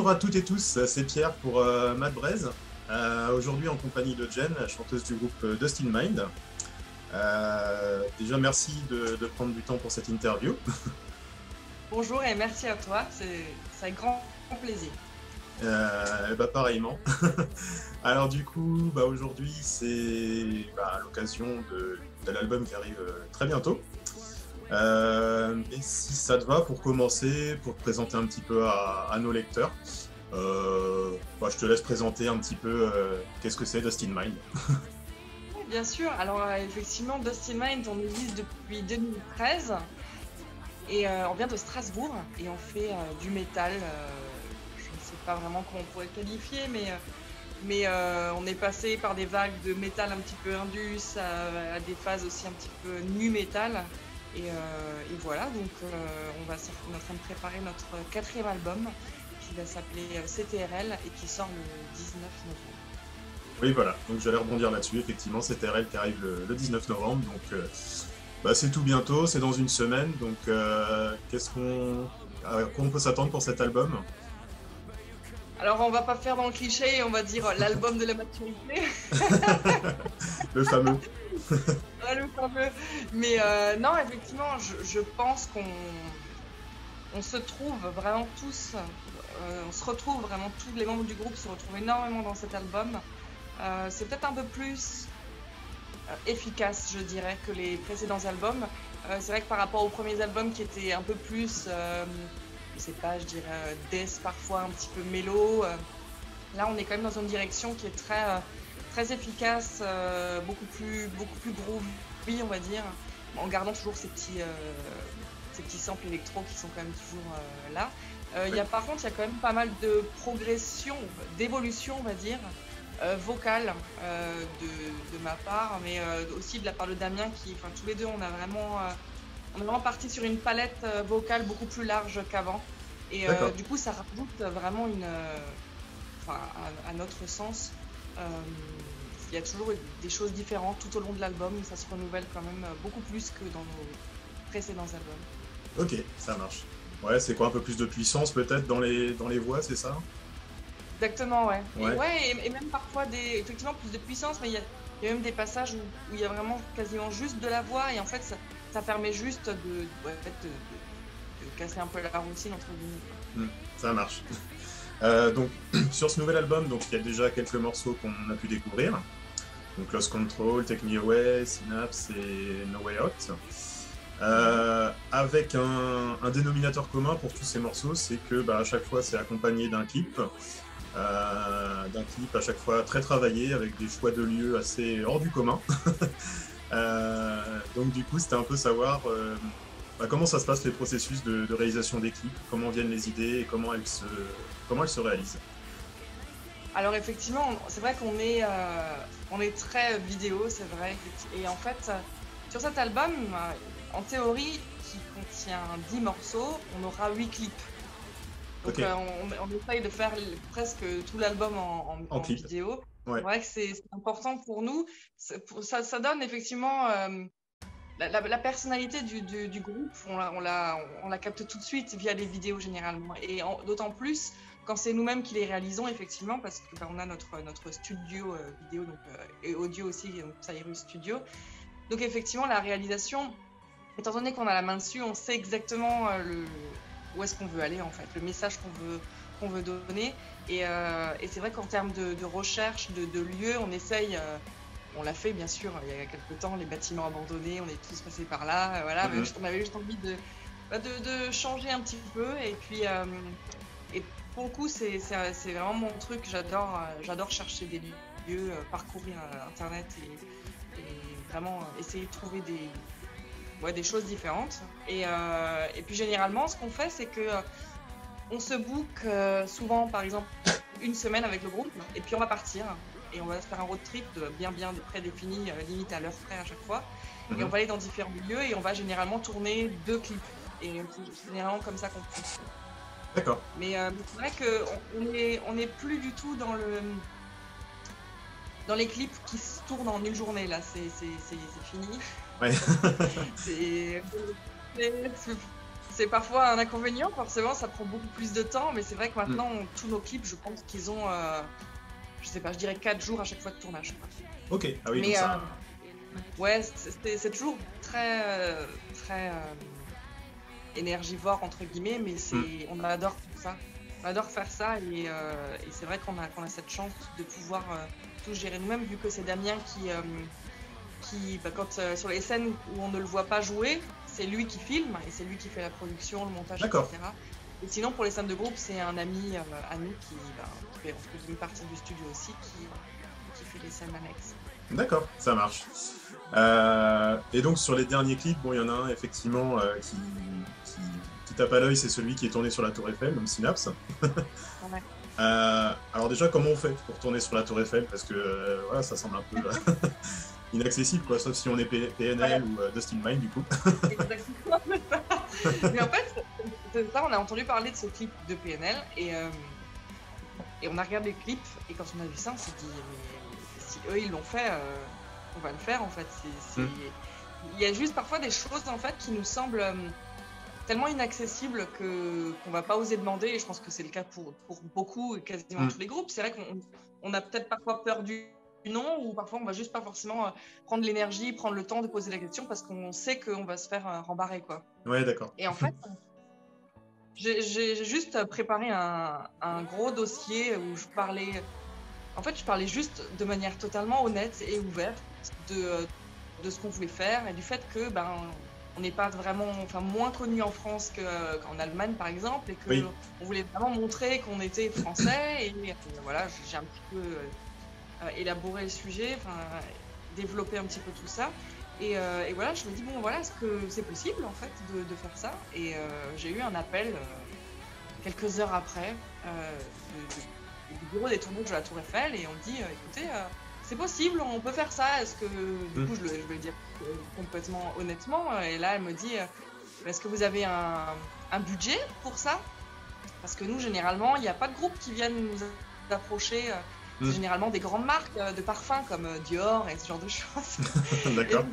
Bonjour à toutes et tous, c'est Pierre pour Mad Braise. Aujourd'hui en compagnie de Jen, la chanteuse du groupe Dust in Mind. Déjà merci de prendre du temps pour cette interview. Bonjour et merci à toi, c'est avec grand plaisir. Pareillement. Alors du coup, aujourd'hui c'est l'occasion de l'album qui arrive très bientôt. Et si ça te va, pour commencer, pour te présenter un petit peu à nos lecteurs, je te laisse présenter un petit peu qu'est-ce que c'est Dust in Mind. Oui, bien sûr, alors effectivement Dust in Mind on existe depuis 2013 et on vient de Strasbourg et on fait du métal, je ne sais pas vraiment comment on pourrait le qualifier, mais on est passé par des vagues de métal un petit peu indus à des phases aussi un petit peu nu métal. Et voilà, donc on est en train de préparer notre 4e album qui va s'appeler CTRL et qui sort le 19 novembre. Oui, voilà, donc j'allais rebondir là-dessus, effectivement, c'est TRL qui arrive le 19 novembre, donc c'est tout bientôt, c'est dans une semaine, donc à quoi on peut s'attendre pour cet album? Alors on va pas faire dans le cliché, on va dire l'album de la maturité. Le fameux. Ouais, le fameux. Mais non, effectivement, je pense qu'on se trouve vraiment tous, on se retrouve vraiment, tous les membres du groupe se retrouvent énormément dans cet album. C'est peut-être un peu plus efficace, je dirais, que les précédents albums. C'est vrai que par rapport aux premiers albums qui étaient un peu plus, je sais pas, je dirais death parfois, un petit peu mélo, là on est quand même dans une direction qui est très efficace, beaucoup plus groovy, on va dire, en gardant toujours ces petits samples électro qui sont quand même toujours là. Par contre, il y a quand même pas mal de progression, d'évolution, on va dire, vocale de ma part, mais aussi de la part de Damien, tous les deux, on est vraiment parti sur une palette vocale beaucoup plus large qu'avant. Et du coup, ça rajoute vraiment à notre sens, il y a toujours des choses différentes tout au long de l'album, ça se renouvelle quand même beaucoup plus que dans nos précédents albums. Ok, ça marche. Ouais, c'est quoi, un peu plus de puissance peut-être dans les voix, c'est ça? Exactement, ouais. Ouais. Et même parfois effectivement plus de puissance, mais il y a même des passages où il y a vraiment quasiment juste de la voix, et en fait ça permet juste de casser un peu la routine entre guillemets. Ça marche. Donc sur ce nouvel album, donc il y a déjà quelques morceaux qu'on a pu découvrir. Donc Lost Control, Take Me Away, Synapse et No Way Out. Avec un dénominateur commun pour tous ces morceaux, c'est que à chaque fois c'est accompagné d'un clip à chaque fois très travaillé, avec des choix de lieux assez hors du commun. Donc du coup c'était un peu savoir comment ça se passe, les processus de réalisation des clips, comment viennent les idées et comment elles se réalisent. Alors effectivement, c'est vrai qu'on est très vidéo, c'est vrai. Et en fait, sur cet album, en théorie, qui contient 10 morceaux, on aura 8 clips. Donc okay. On essaye de faire presque tout l'album en vidéo. Ouais. C'est vrai que c'est important pour nous. Ça donne effectivement la personnalité du groupe, on la capte tout de suite via les vidéos généralement. Et d'autant plus quand c'est nous-mêmes qui les réalisons, effectivement, parce qu'on a notre studio vidéo et audio aussi, donc Cyrus Studio. Donc effectivement, la réalisation, étant donné qu'on a la main dessus, on sait exactement où est-ce qu'on veut aller, en fait, le message qu'on veut donner. Et c'est vrai qu'en termes de recherche, de lieux, on essaye... on l'a fait, bien sûr, il y a quelques temps, les bâtiments abandonnés, on est tous passés par là, voilà, mais on avait juste envie de changer un petit peu. Et puis, et pour le coup, c'est vraiment mon truc, j'adore chercher des lieux, parcourir Internet et vraiment essayer de trouver des choses différentes. Et puis généralement, ce qu'on fait, c'est que on se book souvent, par exemple, une semaine avec le groupe, et puis on va partir. Et on va se faire un road trip bien prédéfini, limite à l'heure près à chaque fois. Et on va aller dans différents lieux et on va généralement tourner 2 clips. Et c'est généralement comme ça qu'on fonctionne. D'accord. Mais c'est vrai qu'on n'est plus du tout dans les clips qui se tournent en une journée, là. C'est fini. Ouais. c'est parfois un inconvénient, forcément, ça prend beaucoup plus de temps, mais c'est vrai que maintenant, tous nos clips, je pense qu'ils ont, je sais pas, je dirais 4 jours à chaque fois de tournage. Ok, ah oui, Mais donc ça... ouais, c'est toujours très énergivore, entre guillemets, mais on adore tout ça. On adore faire ça et c'est vrai qu'on a cette chance de pouvoir tout gérer nous-mêmes, vu que c'est Damien qui quand sur les scènes où on ne le voit pas jouer, c'est lui qui filme et c'est lui qui fait la production, le montage, D'accord. etc. Et sinon, pour les scènes de groupe, c'est un ami à nous qui fait une partie du studio aussi, qui fait les scènes annexes. D'accord, ça marche. Et donc sur les derniers clips, bon, il y en a un effectivement qui tape à l'œil, c'est celui qui est tourné sur la Tour Eiffel, donc Synapse. Ouais. Alors déjà, comment on fait pour tourner sur la Tour Eiffel? Parce que voilà, ça semble un peu inaccessible, quoi, sauf si on est PNL ou Dustin Mine, du coup. Exactement. Mais en fait, c'est ça, on a entendu parler de ce clip de PNL et on a regardé le clip et quand on a vu ça, on s'est dit, mais si eux ils l'ont fait, on va le faire en fait. Il y a juste parfois des choses en fait qui nous semblent tellement inaccessibles qu'on va pas oser demander, et je pense que c'est le cas pour beaucoup, quasiment tous les groupes. C'est vrai qu'on a peut-être parfois peur du non, ou parfois on va juste pas forcément prendre l'énergie, prendre le temps de poser la question parce qu'on sait qu'on va se faire rembarrer, quoi. Ouais, d'accord. Et en fait, j'ai juste préparé un gros dossier où je parlais juste de manière totalement honnête et ouverte de ce qu'on voulait faire et du fait que on n'est pas vraiment, moins connu en France qu'en Allemagne par exemple, et que on voulait vraiment montrer qu'on était français et voilà, j'ai un petit peu élaboré le sujet, développer un petit peu tout ça. Et voilà, je me dis, bon, voilà, est-ce que c'est possible, en fait, de faire ça? Et j'ai eu un appel quelques heures après du bureau des tournages de la Tour Eiffel, et on me dit, écoutez, c'est possible, on peut faire ça. Est-ce que, du coup, je vais le dire complètement honnêtement, et là, elle me dit, est-ce que vous avez un budget pour ça? Parce que nous, généralement, il n'y a pas de groupe qui viennent nous approcher. C'est généralement des grandes marques de parfums comme Dior et ce genre de choses. D'accord.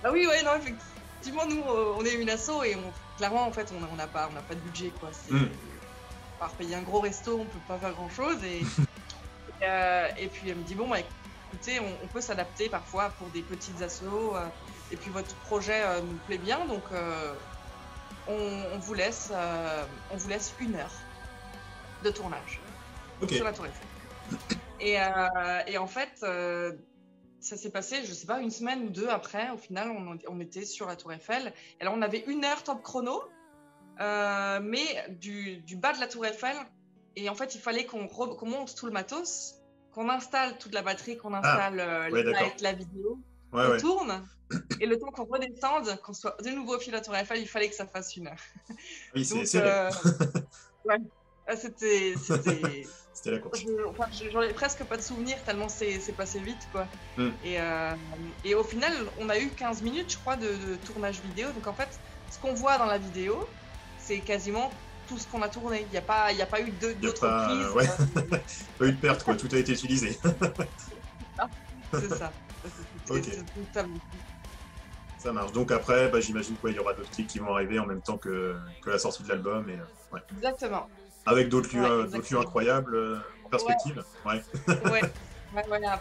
Ah oui, ouais, non, effectivement, nous, on est une asso et clairement, en fait, on n'a pas de budget, quoi. À part payer un gros resto, on peut pas faire grand-chose. Et puis, elle me dit, bon, écoutez, on peut s'adapter parfois pour des petites assos. Et puis, votre projet nous plaît bien, donc on vous laisse 1 heure de tournage sur la Tour Eiffel. Et en fait, ça s'est passé, je sais pas, 1 semaine ou 2 après. Au final, on était sur la Tour Eiffel. Et là, on avait 1 heure top chrono, mais du bas de la Tour Eiffel. Et en fait, il fallait qu'on monte tout le matos, qu'on installe toute la batterie, qu'on installe la vidéo, qu'on tourne. Et le temps qu'on redescende, qu'on soit de nouveau au fil de la Tour Eiffel, il fallait que ça fasse 1 heure. Oui, c'est serré. Ouais. C'était la course. J'en ai presque pas de souvenirs tellement c'est passé vite, quoi. Et au final, on a eu 15 minutes, je crois, de tournage vidéo. Donc en fait, ce qu'on voit dans la vidéo, c'est quasiment tout ce qu'on a tourné. Il n'y a pas eu d'autres prises. Ouais. Pas eu de perte, quoi. Tout a été utilisé. C'est ça. Ça marche. Donc après, j'imagine qu'il y aura d'autres clips qui vont arriver en même temps que la sortie de l'album. Exactement. Avec d'autres lieux incroyables en perspective. Ouais.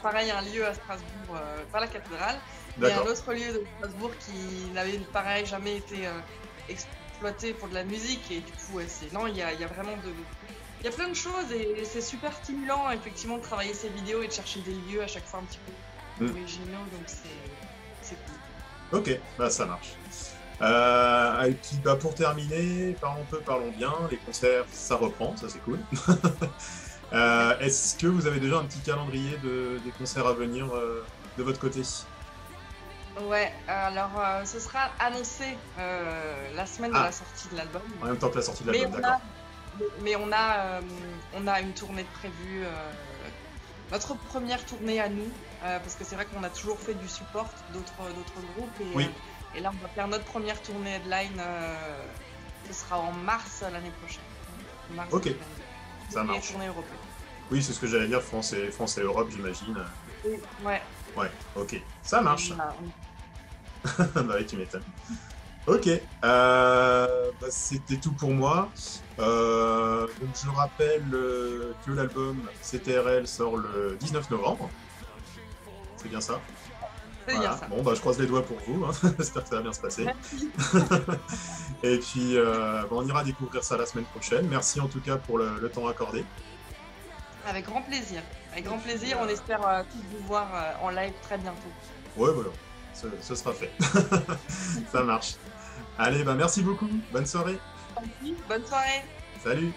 Pareil, un lieu à Strasbourg, par la cathédrale. Et un autre lieu de Strasbourg qui n'avait pareil jamais été exploité pour de la musique. Et du coup, il y a vraiment il y a plein de choses et c'est super stimulant effectivement de travailler ces vidéos et de chercher des lieux à chaque fois un petit peu originaux. Donc c'est cool. Ok, ça marche. Pour terminer, parlons bien. Les concerts, ça reprend, ça c'est cool. Est-ce que vous avez déjà un petit calendrier des concerts à venir de votre côté? Ouais, alors ce sera annoncé la semaine de la sortie de l'album. En même temps que la sortie de l'album, d'accord. Mais on a une tournée de prévue, notre première tournée à nous, parce que c'est vrai qu'on a toujours fait du support d'autres groupes. Et là, on va faire notre première tournée headline, ce sera en mars l'année prochaine. Ok, ça marche. Tournée européenne. Oui, c'est ce que j'allais dire, France et Europe, j'imagine. Ouais. Ouais, ok, ça marche. Bah oui, tu m'étonnes. Ok, c'était tout pour moi. Donc je rappelle que l'album CTRL sort le 19 novembre. C'est bien ça? C'est bien Voilà. ça. Bon, je croise les doigts pour vous, hein. J'espère que ça va bien se passer. Merci. Et puis, on ira découvrir ça la semaine prochaine. Merci en tout cas pour le temps accordé. Avec grand plaisir. Avec Et grand puis, plaisir. On espère tous vous voir en live très bientôt. ouais, voilà, ce sera fait. Ça marche. Allez, merci beaucoup. Bonne soirée. Bonne soirée. Salut.